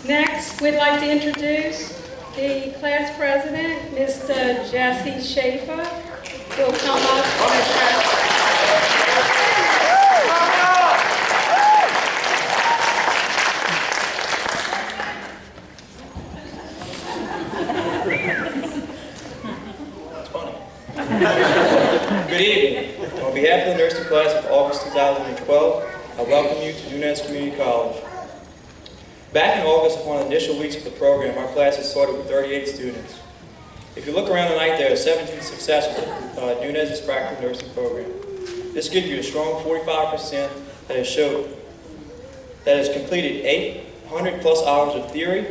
Next, we'd like to introduce the class president, Mr. Jesse Schaefer, who will come up and address. Good evening. On behalf of the nursing class of August 2012, I welcome you to Nunez Community College. Back in August, of one of the initial weeks of the program, our class has started with 38 students. If you look around tonight, there are 17 successors of Nunez's practical nursing program. This gives you a strong 45% that has completed 800 plus hours of theory,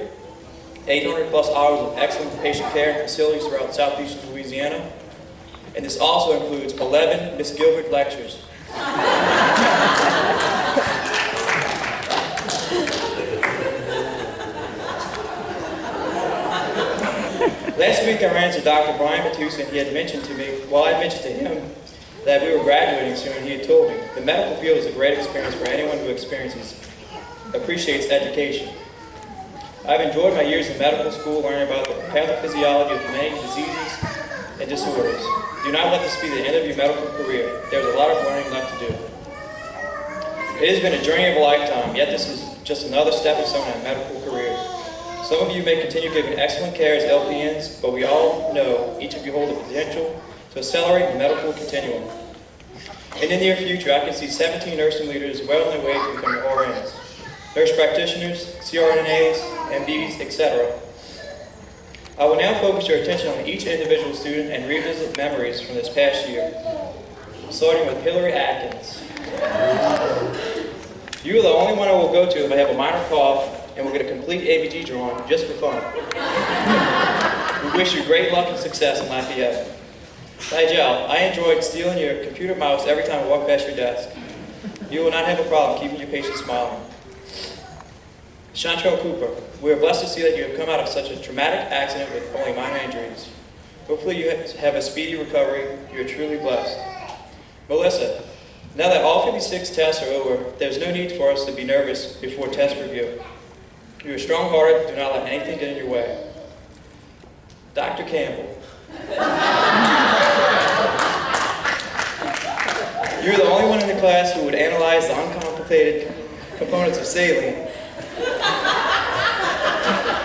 800 plus hours of excellent patient care in facilities throughout southeastern Louisiana, and this also includes 11 Miss Gilbert lectures. Last week I ran into Dr. Brian Matusa, and he had mentioned to me, while I mentioned to him that we were graduating soon, he had told me, the medical field is a great experience for anyone who appreciates education. I've enjoyed my years in medical school learning about the pathophysiology of many diseases and disorders. Do not let this be the end of your medical career. There's a lot of learning left to do. It has been a journey of a lifetime, yet this is just another stepping stone in our medical careers. Some of you may continue giving excellent care as LPNs, but we all know each of you hold the potential to accelerate the medical continuum. In the near future, I can see 17 nursing leaders well on their way to becoming RNs, nurse practitioners, CRNAs, MDs, etc. I will now focus your attention on each individual student and revisit memories from this past year, starting with Hillary Atkins. You are the only one I will go to if I have a minor cough and we'll get a complete ABG drawn just for fun. We wish you great luck and success in Lafayette. Nigel, I enjoyed stealing your computer mouse every time I walk past your desk. You will not have a problem keeping your patients smiling. Chantrell Cooper, we are blessed to see that you have come out of such a traumatic accident with only minor injuries. Hopefully you have a speedy recovery. You are truly blessed. Melissa, now that all 56 tests are over, there's no need for us to be nervous before test review. You are strong-hearted. Do not let anything get in your way. Dr. Campbell. You're the only one in the class who would analyze the uncomplicated components of saline.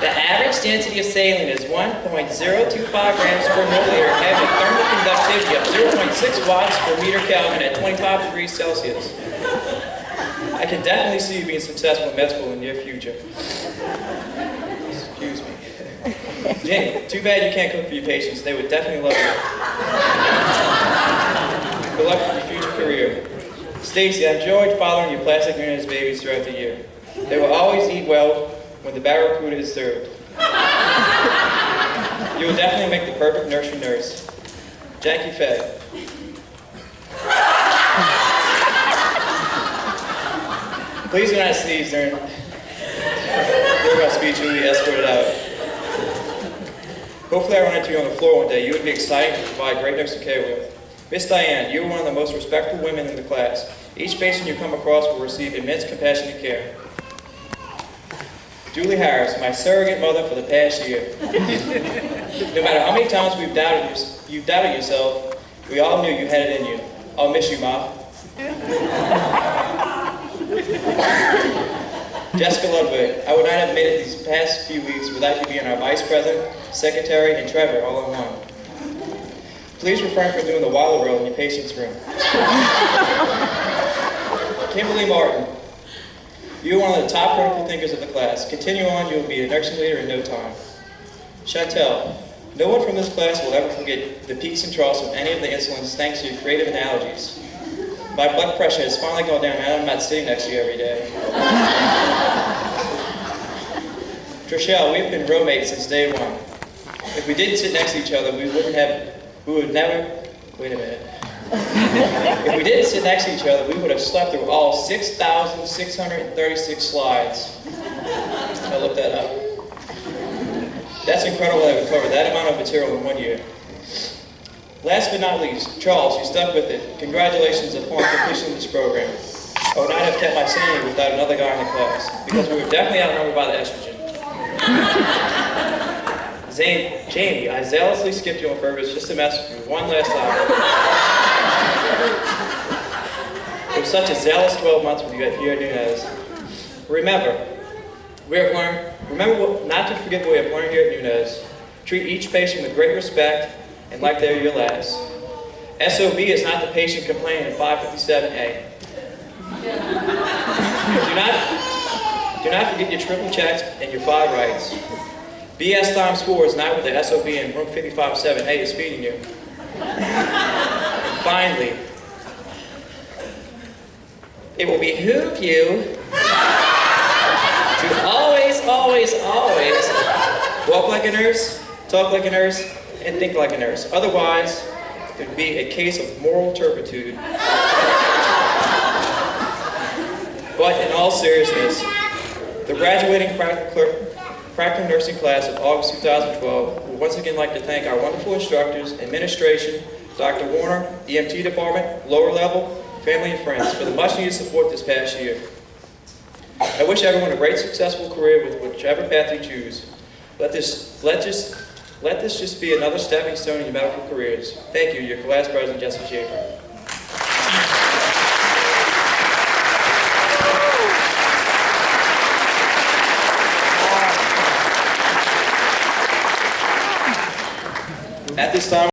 The average density of saline is 1.025 grams per milliliter, having a thermal conductivity of 0.6 watts per meter Kelvin at 25 degrees Celsius. I can definitely see you being successful in med school in the near future. Excuse me. Jenny, too bad you can't cook for your patients. They would definitely love you. Good luck with your future career. Stacy, I enjoyed following your plastic Nunez babies throughout the year. They will always eat well when the barracuda is served. You will definitely make the perfect nursery nurse. Jackie Fay. Please do not sneeze during my speech when we escorted out. Hopefully I run into you on the floor one day. You would be exciting to provide great nursing care with. Miss Diane, you are one of the most respectful women in the class. Each patient you come across will receive immense compassionate care. Julie Harris, my surrogate mother for the past year. No matter how many times you've doubted yourself, we all knew you had it in you. I'll miss you, Ma. Jessica Ludwig, I would not have made it these past few weeks without you being our vice president, secretary, and Trevor all in one. Please refrain from doing the wallow roll in your patient's room. Kimberly Martin, you are one of the top critical thinkers of the class. Continue on, you will be a nursing leader in no time. Chantel, no one from this class will ever forget the peaks and troughs of any of the insulins thanks to your creative analogies. My blood pressure has finally gone down and I'm not sitting next to you every day. Trishelle, we've been roommates since day one. If we didn't sit next to each other, If we didn't sit next to each other, we would have slept through all 6,636 slides. I looked that up. That's incredible that we covered that amount of material in 1 year. Last but not least, Charles, you stuck with it. Congratulations upon completion of this program. I would not have kept my sanity without another guy in the class, because we were definitely outnumbered by the estrogen. Jamie, I zealously skipped you on purpose just to mess with you one last time. It was such a zealous 12 months with you here at Nunez. Remember not to forget what we have learned here at Nunez. Treat each patient with great respect and like they're your last. SOB is not the patient complaining in 557A. Do not forget your triple checks and your 5 rights. BS times 4 is not what the SOB in room 557A is feeding you. And finally, it will behoove you to always walk like a nurse, talk like a nurse, and think like a nurse. Otherwise, it would be a case of moral turpitude. But in all seriousness, the graduating practical nursing class of August 2012 would once again like to thank our wonderful instructors, administration, Dr. Warner, EMT department, lower level, family and friends for the much needed support this past year. I wish everyone a great successful career with whichever path you choose. Let this just be another stepping stone in your medical careers. Thank you, your class president, Jesse Schaefer. At this time,